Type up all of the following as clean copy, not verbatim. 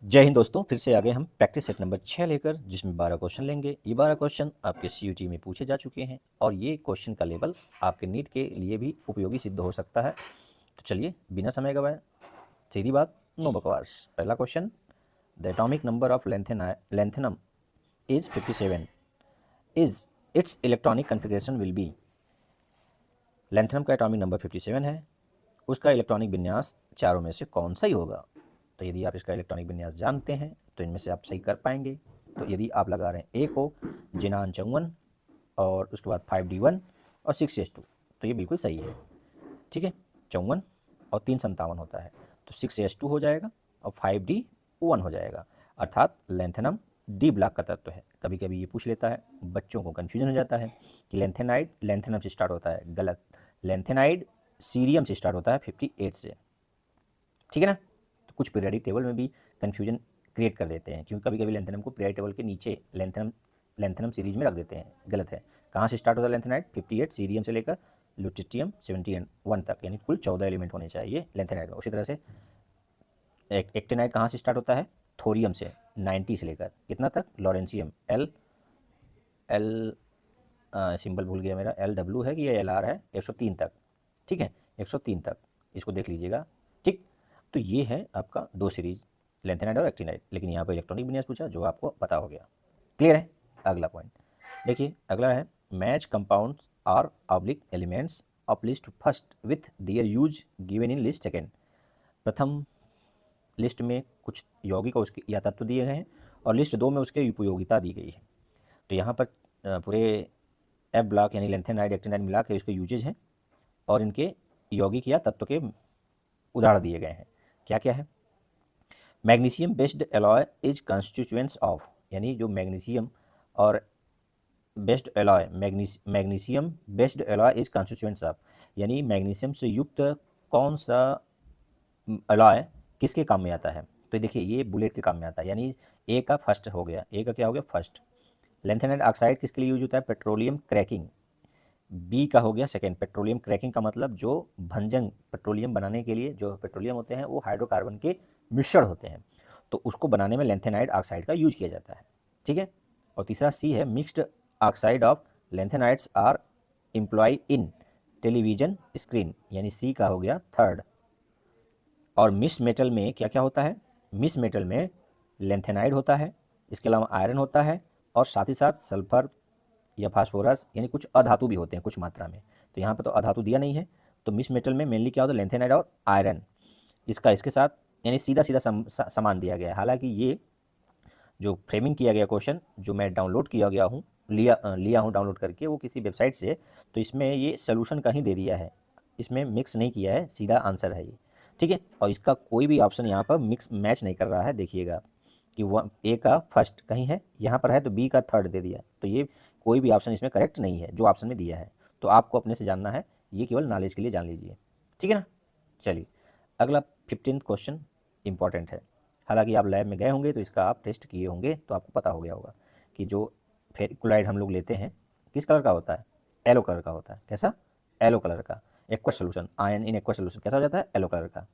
जय हिंद दोस्तों, फिर से आ गए हम प्रैक्टिस सेट नंबर 6 लेकर, जिसमें 12 क्वेश्चन लेंगे। ये 12 क्वेश्चन आपके सीयूटी में पूछे जा चुके हैं और ये क्वेश्चन का लेवल आपके नीट के लिए भी उपयोगी सिद्ध हो सकता है। तो चलिए बिना समय गवाए सीधी बात, नो बकवास। पहला question, the atomic number of lanthanum is 57 is it's electronic configuration will be. Lanthanum का एटॉमिक नंबर 57 है, उसका इलेक्ट्रॉनिक विन्यास चारों में से कौन सा ही होगा। तो यदि आप इसका इलेक्ट्रॉनिक विन्यास जानते हैं तो इनमें से आप सही कर पाएंगे। तो यदि आप लगा रहे हैं ए को जिनान 54 और उसके बाद 5D1 और 6S2, तो ये बिल्कुल सही है। ठीक है, 54 और 357 होता है, तो 6S2 हो जाएगा और 5D1 हो जाएगा। अर्थात लेंथेनम डी ब्लॉक का तत्व है। कभी कभी ये पूछ लेता है, बच्चों को कन्फ्यूजन हो जाता है कि लेंथेनाइड लेंथेनम से स्टार्ट होता है। गलत, लेंथेनाइड सीरियम से स्टार्ट होता है 58 से। ठीक है ना। तो कुछ पीरियडिक टेबल में भी कन्फ्यूजन क्रिएट कर देते हैं, क्योंकि कभी कभी लेंथेनम को पीरियडिक टेबल के नीचे लेंथेनम सीरीज में रख देते हैं। गलत है। कहाँ से स्टार्ट होता है लेंथेनाइड? 58 सीरियम से लेकर ल्यूटियम 71 तक, यानी कुल 14 एलिमेंट होने चाहिए लेंथेनाइड में। उसी तरह से एक्टिनाइड कहाँ से स्टार्ट होता है? थोरियम से 90 से लेकर कितना तक? लॉरेंशियम एल एल सिंबल भूल गया मेरा, LW है कि ये LR है, 103 तक। ठीक है, 103 तक, इसको देख लीजिएगा। ठीक, तो ये है आपका दो सीरीज, लेंथेनाइड और एक्टिनाइड। लेकिन यहाँ पर इलेक्ट्रॉनिक विन्यास पूछा, जो आपको पता हो गया। क्लियर है। अगला पॉइंट देखिए, अगला है match compounds are oblique elements of list first with their use given in list second. प्रथम लिस्ट में कुछ यौगिक उसके या तत्व दिए गए हैं और लिस्ट 2 में उसके उपयोगिता दी गई है। तो यहाँ पर पूरे एफ ब्लॉक यानी लेंथेनाइड एक्टिनाइड मिला के इसके यूजेज हैं और इनके यौगिक या तत्व के उदाहरण दिए गए हैं। क्या क्या है? Magnesium based alloy is constituents of, यानी जो मैग्नीशियम और based alloy, magnesium based alloy is constituents of, यानी मैग्नीशियम से युक्त कौन सा एलॉय किसके काम में आता है? तो देखिए, ये बुलेट के काम में आता है, यानी ए का फर्स्ट हो गया। ए का क्या हो गया? फर्स्ट। लेंथेनाइड ऑक्साइड किसके लिए यूज होता है? Petroleum cracking. बी का हो गया सेकेंड। पेट्रोलियम क्रैकिंग का मतलब जो भंजन पेट्रोलियम बनाने के लिए, जो पेट्रोलियम होते हैं वो हाइड्रोकार्बन के मिश्रण होते हैं, तो उसको बनाने में लेंथेनाइड ऑक्साइड का यूज किया जाता है। ठीक है। और तीसरा सी है, mixed oxide of lanthanides are employed in television screen, यानी सी का हो गया थर्ड। और मिक्स मेटल में क्या क्या होता है? मिक्स मेटल में लेंथेनाइड होता है, इसके अलावा आयरन होता है और साथ ही साथ सल्फर या फास्फोरस, यानी कुछ अधातु भी होते हैं कुछ मात्रा में। तो यहाँ पर तो अधातु दिया नहीं है, तो मिक्स मेटल में मेनली क्या होता है? लेंथेनाइड और आयरन। इसका इसके साथ यानी सीधा सीधा सामान दिया गया है। हालांकि ये जो फ्रेमिंग किया गया क्वेश्चन, जो मैं डाउनलोड किया गया हूँ, लिया हूँ डाउनलोड करके वो किसी वेबसाइट से, तो इसमें ये सोल्यूशन का ही दे दिया है, इसमें मिक्स नहीं किया है, सीधा आंसर है ये। ठीक है। और इसका कोई भी ऑप्शन यहाँ पर मिक्स मैच नहीं कर रहा है। देखिएगा कि वह ए का फर्स्ट कहीं है, यहाँ पर है तो बी का थर्ड दे दिया, तो ये कोई भी ऑप्शन इसमें करेक्ट नहीं है जो ऑप्शन में दिया है। तो आपको अपने से जानना है, ये केवल नॉलेज के लिए जान लीजिए। ठीक है ना। चलिए अगला 15th क्वेश्चन इंपॉर्टेंट है। हालांकि आप लैब में गए होंगे तो इसका आप टेस्ट किए होंगे, तो आपको पता हो गया होगा कि जो फेरिक्लोराइड हम लोग लेते हैं किस कलर का होता है? येलो कलर का होता है। कैसा? येलो कलर का। Aqueous solution, ion in aqueous solution कैसा हो जाता है? येलो कलर का।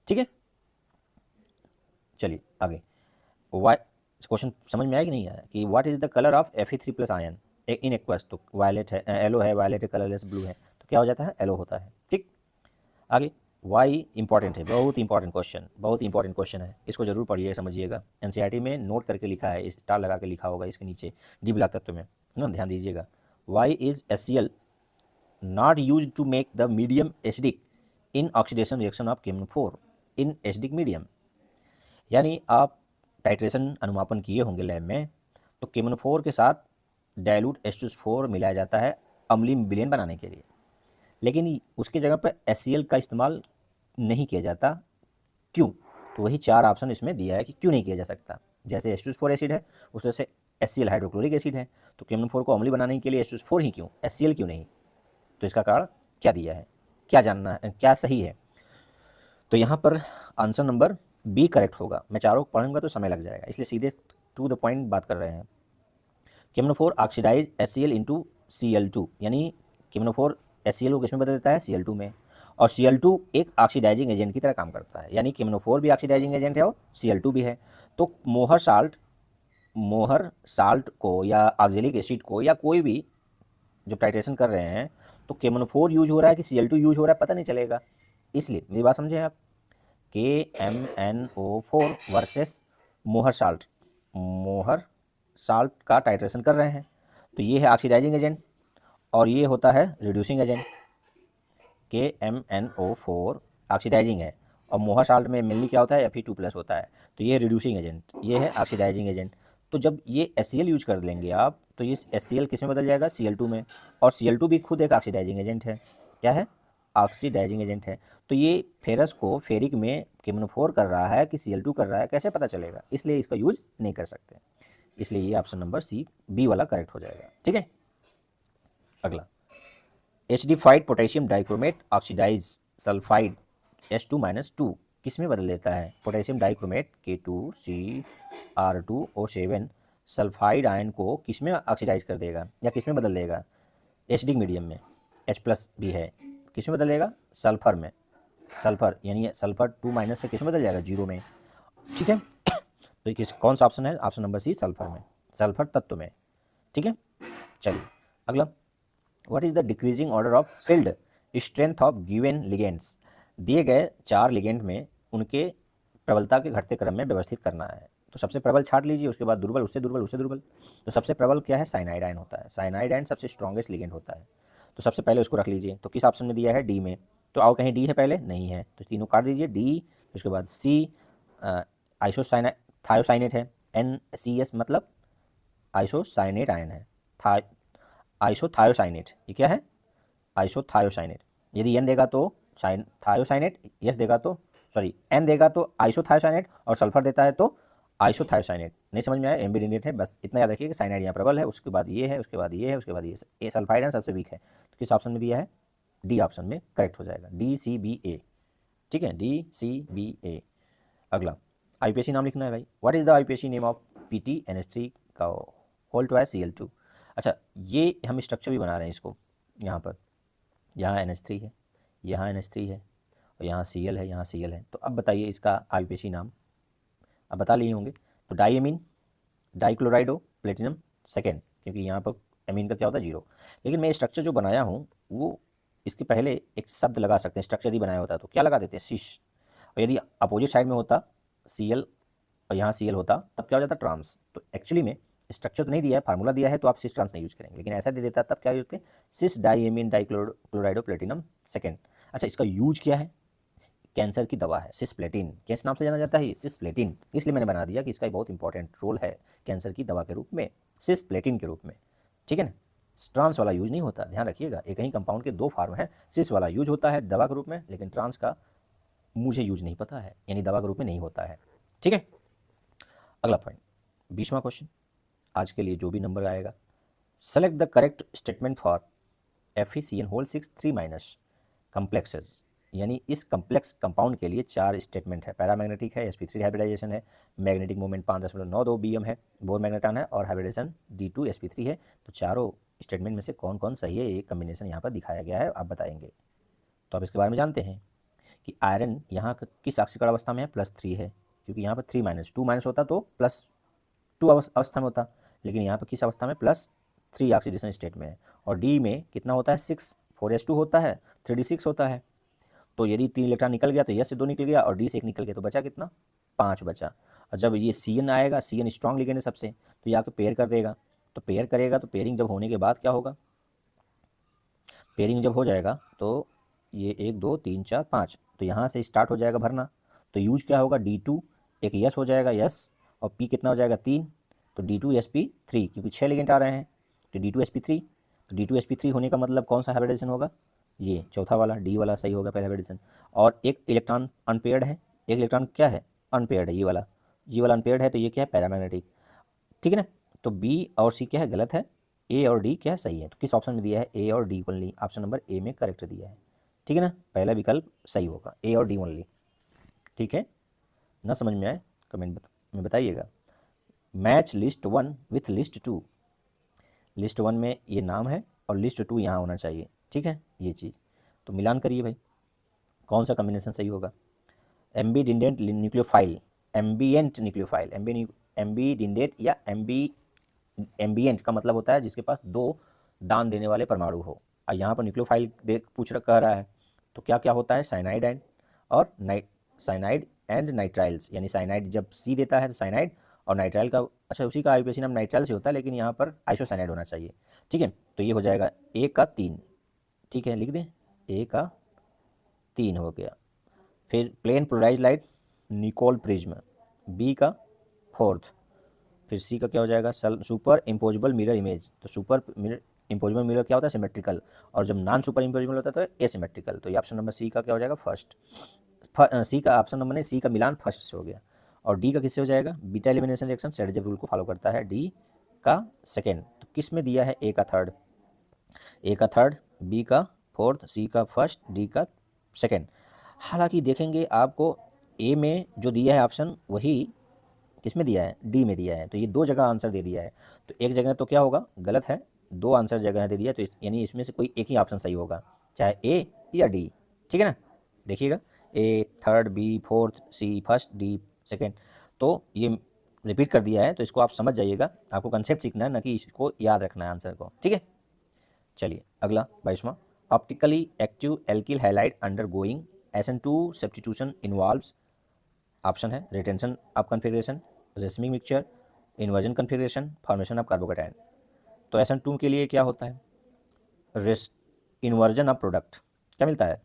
ठीक है। चलिए आगे, वाई क्वेश्चन समझ में आया कि नहीं आया कि what is the colour of Fe3+ ion in aqueous? तो वायलेट है, येलो है, वायलेट है, कलरलेस ब्लू है, तो क्या हो जाता है? येलो होता है। ठीक। आगे, वाई इंपॉर्टेंट है, बहुत इंपॉर्टेंट क्वेश्चन, बहुत इंपॉर्टेंट क्वेश्चन है, इसको जरूर पढ़िए, समझिएगा। एनसीईआरटी में नोट करके लिखा है, स्टार लगा के लिखा होगा इसके नीचे डी ब्लॉक तत्व में, है ना, ध्यान दीजिएगा। Why is HCl not use to make the medium acidic in oxidation reaction of KMnO4 in acidic medium. यानी आप टाइट्रेशन अनुमापन किए होंगे लैब में, तो KMnO4 के साथ डाइल्यूट H2SO4 मिलाया जाता है अम्लीय विलेन बनाने के लिए, लेकिन उसकी जगह पर HCl का इस्तेमाल नहीं किया जाता। क्यों? तो वही 4 ऑप्शन इसमें दिया है कि क्यों नहीं किया जा सकता। जैसे H2SO4 एसिड है, उस तरह से HCl हाइड्रोक्लोरिक एसिड है, तो KMnO4 को अम्लीय बनाने के लिए H2SO4 ही क्यों, HCl क्यों नहीं? तो इसका कारण क्या दिया है, क्या जानना है, क्या सही है? तो यहाँ पर आंसर नंबर बी करेक्ट होगा। मैं चारों पढ़ूंगा तो समय लग जाएगा, इसलिए सीधे टू द पॉइंट बात कर रहे हैं। KMnO4 oxidise HCl into Cl2, यानी KMnO4 HCl को किसमें बदल देता है? Cl2 में। और Cl2 एक ऑक्सीडाइजिंग एजेंट की तरह काम करता है, यानी KMnO4 भी ऑक्सीडाइजिंग एजेंट है और Cl2 भी है। तो मोहर साल्ट को या ऑक्जेलिक एसिड को या कोई भी जो टाइट्रेशन कर रहे हैं तो KMnO4 यूज हो रहा है कि Cl2 यूज हो रहा है पता नहीं चलेगा। इसलिए मेरी बात समझे आप, KMnO4 वर्सेस मोहर साल्ट का टाइट्रेशन कर रहे हैं, तो ये है ऑक्सीडाइजिंग एजेंट और ये होता है रिड्यूसिंग एजेंट। KMnO4 ऑक्सीडाइजिंग है और मोहर साल्ट में मेनली क्या होता है Fe2+ होता है, तो ये रिड्यूसिंग एजेंट, ये है ऑक्सीडाइजिंग एजेंट। तो जब ये HCl यूज कर लेंगे आप तो ये HCl किस में बदल जाएगा, Cl2 में, और Cl2 भी खुद एक ऑक्सीडाइजिंग एजेंट है। क्या है, ऑक्सीडाइजिंग एजेंट है। तो ये फेरस को फेरिक में KMnO4 कर रहा है कि Cl2 कर रहा है, कैसे पता चलेगा, इसलिए इसका यूज नहीं कर सकते। इसलिए ये ऑप्शन नंबर सी बी वाला करेक्ट हो जाएगा। ठीक है, अगला acidified potassium dichromate oxidise sulphide H2-2 किस में बदल देता है, potassium dichromate K2CR2O7 sulphide ion को किस में ऑक्सीडाइज कर देगा या किस में बदल देगा, एसिडिक मीडियम में, H+ भी है, किस में बदल देगा, सल्फर में, सल्फर यानी सल्फर 2- से किस में बदल जाएगा, 0 में। ठीक है, तो किस कौन सा ऑप्शन है, ऑप्शन नंबर सी सल्फर में, सल्फर तत्व में। ठीक है, चलिए अगला, what is the decreasing order of field strength of given ligands, दिए गए 4 लिगेंड में उनके प्रबलता के घटते क्रम में व्यवस्थित करना है। तो सबसे प्रबल छाट लीजिए, उसके बाद दुर्बल, उससे दुर्बल, उससे दुर्बल। तो सबसे प्रबल क्या है, साइनाइड आयन होता है, साइनाइड आयन सबसे स्ट्रॉन्गेस्ट लिगेंड होता है। तो सबसे पहले उसको रख लीजिए, तो किस ऑप्शन में दिया है, डी में। तो आओ कहीं डी है पहले, नहीं है, तो तीनों काट दीजिए, डी, उसके बाद सी थायोसाइनेट है, NCS मतलब आइसोसाइनेट आयन है, आइसोथायोसाइनेट, ये क्या है, आइसोथायोसाइनेट। यदि एन देगा तो थायोसाइनेट, यस देगा तो सॉरी एन देगा तो आइसोथायोसाइनेट, और सल्फर देता है तो आइसोथायोसाइनेट। नहीं समझ में आया, एम्बिडिनेट है, बस इतना याद रखिए कि साइनाइड यहाँ प्रबल है, उसके बाद ये है, उसके बाद ये है, उसके बाद ये सल्फाइड है सबसे वीक है। तो किस ऑप्शन में दिया है, डी ऑप्शन में करेक्ट हो जाएगा, DCBA। ठीक है, DCBA। अगला IUPAC नाम लिखना है भाई, what is the IUPAC name of PTNH3 का होल ट्वाइस Cl2। अच्छा, ये हम स्ट्रक्चर भी बना रहे हैं इसको, यहाँ पर, यहाँ NH3 है, यहाँ NH3 है, और यहाँ Cl है, यहाँ Cl है। तो अब बताइए इसका IUPAC नाम, अब बता लिए होंगे। तो डाईएमीन डाइक्लोराइडो प्लेटिनम सेकेंड, क्योंकि यहाँ पर एमीन का क्या होता है, 0। लेकिन मैं स्ट्रक्चर जो बनाया हूँ वो इसके पहले एक शब्द लगा सकते हैं, स्ट्रक्चर ही बनाया होता तो क्या लगा देते हैं, सिस। और यदि अपोजिट साइड में होता Cl और यहाँ Cl होता तब क्या हो जाता, ट्रांस। तो एक्चुअली में स्ट्रक्चर तो नहीं दिया है, फार्मूला दिया है, तो आप सिस ट्रांस नहीं यूज करेंगे, लेकिन ऐसा दे देता तब क्या यूज करते, सिस डाईएमीन डाइक्लोराइडो प्लेटिनम सेकेंड। अच्छा, इसका यूज क्या है, कैंसर की दवा है, सिस्प्लेटिन, किस नाम से जाना जाता है, सिस्प्लेटिन। इसलिए मैंने बना दिया कि इसका बहुत इंपॉर्टेंट रोल है कैंसर की दवा के रूप में, सिस्प्लेटिन के रूप में। ठीक है ना, ट्रांस वाला यूज नहीं होता, ध्यान रखिएगा। एक ही कंपाउंड के 2 फॉर्म है, सिस वाला यूज होता है दवा के रूप में, लेकिन ट्रांस का मुझे यूज नहीं पता है, यानी दवा के रूप में नहीं होता है। ठीक है, अगला पॉइंट, 20वां क्वेश्चन आज के लिए जो भी नंबर आएगा, select the correct statement for FeCN6 3- complexes, यानी इस कम्प्लेक्स कंपाउंड के लिए 4 स्टेटमेंट है। पैरामैग्नेटिक है, sp3 हाइब्रिडाइजेशन है, मैग्नेटिक मोमेंट 5.92 BM है, बोर मैग्नेटान है, और हाइब्रिडेशन D2sp3 है। तो चारों स्टेटमेंट में से कौन कौन सही है, ये कम्बिनेशन यहाँ पर दिखाया गया है, आप बताएंगे। तो आप इसके बारे में जानते हैं कि आयरन यहाँ किस ऑक्सीकरण अवस्था में है, +3 है, क्योंकि यहाँ पर 3- 2- होता तो +2 अवस्था में होता, लेकिन यहाँ पर किस अवस्था में, +3 ऑक्सीडेशन स्टेट में है। और डी में कितना होता है, 6, 4s2 होता है, 3d6 होता है। तो यदि 3 इलेक्ट्रॉन निकल गया तो यस से 2 निकल गया, और डी से 1 निकल गया, तो बचा कितना, 5 बचा। और जब ये CN आएगा, CN स्ट्रॉन्ग लिगेंड है सबसे, तो ये आके पेयर कर देगा। तो पेयर करेगा, तो पेयरिंग जब होने के बाद क्या होगा, पेयरिंग जब हो जाएगा तो ये 1 2 3 4 5, तो यहाँ से स्टार्ट हो जाएगा भरना। तो यूज क्या होगा, D2, एक यस हो जाएगा, यस, और पी कितना हो जाएगा, 3, तो D2sp3, क्योंकि 6 लिगेंड आ रहे हैं, तो D2sp3। तो D2sp3 होने का मतलब कौन सा हाइब्रिडेशन होगा, ये चौथा वाला, डी वाला सही होगा पहला हाइब्रिडेशन। और एक इलेक्ट्रॉन अनपेयर्ड है, एक इलेक्ट्रॉन क्या है, अनपेयर्ड है, ये वाला अनपेयर्ड है, तो ये क्या है, पैरामैग्नेटिक। ठीक है ना, तो बी और सी क्या है, गलत है, ए और डी क्या है, सही है। तो किस ऑप्शन में दिया है, ए और D only, option number A में करेक्ट दिया है। ठीक है ना, पहला विकल्प सही होगा, ए और डी ओनली। ठीक है, ना समझ में आए कमेंट में बताइएगा। Match list 1 with list 2, list 1 में ये नाम है और लिस्ट 2 यहाँ होना चाहिए। ठीक है, ये चीज़ तो मिलान करिए भाई, कौन सा कॉम्बिनेशन सही होगा? एम्बीडेंट न्यूक्लियोफाइल, एम्बिएंट न्यूक्लियोफाइल, एम्बीडेंट या एम्बिएंट का मतलब होता है जिसके पास 2 दान देने वाले परमाणु हो। और यहाँ पर न्यूक्लियोफाइल कह रहा है, तो क्या क्या होता है? साइनाइड एंड नाइट्राइल्स, यानी साइनाइड जब सी देता है तो साइनाइड, और नाइट्राइल का, अच्छा उसी का आईयूपीएसी नाम नाइट्राइल से होता है, लेकिन यहाँ पर आइसोसाइनाइड होना चाहिए। ठीक है, तो ये हो जाएगा A का 3। ठीक है, लिख दें, A का 3 हो गया। फिर plane polarise light Nicol prism, B का 4th। फिर C का क्या हो जाएगा? Super impossible mirror image. तो सुपर इम्पोजिबल मिरर क्या होता है? सिमेट्रिकल, और जब नॉन सुपर इम्पोजिबल होता है तो एसिमेट्रिकल। तो ये ऑप्शन नंबर C का क्या हो जाएगा? फर्स्ट। सी का ऑप्शन नंबर ने सी का मिलान फर्स्ट से हो गया। और डी का किससे हो जाएगा? बीटा एलिमिनेशन रिएक्शन शेरज़ेव रूल को फॉलो करता है, डी का सेकेंड। तो किस में दिया है? ए का थर्ड, बी का 4th, सी का फर्स्ट, डी का सेकेंड। हालांकि देखेंगे आपको ए में जो दिया है ऑप्शन वही किस में दिया है? डी में दिया है। तो ये 2 जगह आंसर दे दिया है, तो एक जगह तो क्या होगा? गलत है, 2 आंसर जगह दे दिया, तो यानी इसमें से कोई एक ही ऑप्शन सही होगा, चाहे ए या डी। ठीक है ना? देखिएगा, ए थर्ड, बी 4th, सी फर्स्ट, डी सेकेंड। तो ये रिपीट कर दिया है, तो इसको आप समझ जाइएगा, आपको कंसेप्ट सीखना है, ना कि इसको याद रखना है आंसर को। ठीक है, चलिए अगला 22वां। Optically active alkyl halide undergoing SN2 substitution involves, option है retention of configuration, racemic mixture, inversion configuration, formation of carbocation. तो SN2 के लिए क्या होता है? इन्वर्जन ऑफ प्रोडक्ट, क्या मिलता है?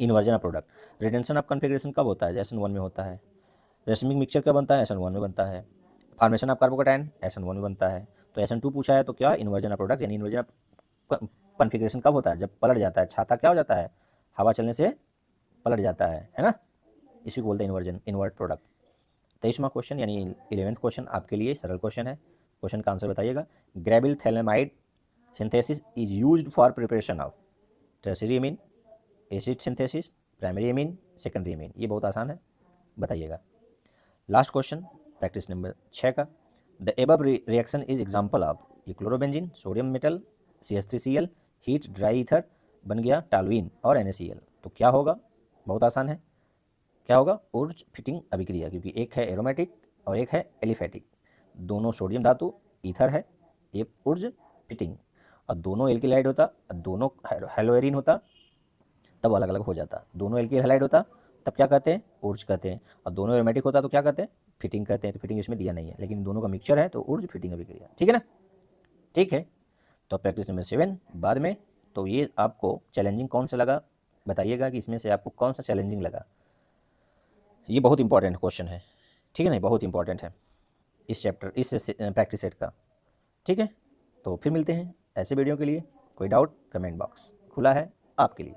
Inversion of product. Retention of configuration कब होता है? SN1 में होता है। रेसमिक मिक्सचर कब बनता है? SN1 में बनता है। फॉर्मेशन ऑफ कार्बोकेटायन SN1 में बनता है। तो SN2 पूछा है, तो क्या? इन्वर्जन ऑफ प्रोडक्ट, यानी इन्वर्जन ऑफ कन्फिग्रेशन कब होता है? जब पलट जाता है छाता, क्या हो जाता है? हवा चलने से पलट जाता है ना? इसी को बोलते हैं इन्वर्जन, इन्वर्ट प्रोडक्ट। 23वां क्वेश्चन यानी 11th क्वेश्चन आपके लिए सरल क्वेश्चन है। क्वेश्चन का आंसर बताइएगा। ग्रेबिल phthalimide synthesis is used for preparation of tertiary amine, acid synthesis, primary amine, secondary amine. ये बहुत आसान है, बताइएगा। लास्ट क्वेश्चन प्रैक्टिस नंबर 6 का। The above reaction is example of, ये chlorobenzene, sodium metal, CH3Cl, heat dry ether बन गया toluene और NaCl। तो क्या होगा? बहुत आसान है, क्या होगा? ऊर्ज फिटिंग अभिक्रिया, क्योंकि एक है एरोमेटिक और एक है एलिफेटिक। दोनों सोडियम धातु, ईथर है, ये ऊर्ज फिटिंग। और दोनों एल्किलाइड होता, दोनों हेलोएरिन होता, तब अलग अलग हो जाता। दोनों एल्किल हैलाइड होता, तब क्या कहते हैं? ऊर्ज कहते हैं। और दोनों एरोमेटिक होता तो क्या कहते हैं? फिटिंग कहते हैं। तो फिटिंग इसमें दिया नहीं है, लेकिन दोनों का मिक्सचर है तो ऊर्ज फिटिंग अभिक्रिया। ठीक है ना? ठीक है, तो प्रैक्टिस नंबर 7 बाद में। तो ये आपको चैलेंजिंग कौन सा लगा, बताइएगा कि इसमें से आपको कौन सा चैलेंजिंग लगा। ये बहुत इंपॉर्टेंट क्वेश्चन है, ठीक है ना? बहुत इंपॉर्टेंट है इस चैप्टर, इस प्रैक्टिस सेट का। ठीक है, तो फिर मिलते हैं ऐसे वीडियो के लिए। कोई डाउट, कमेंट बॉक्स खुला है आपके लिए।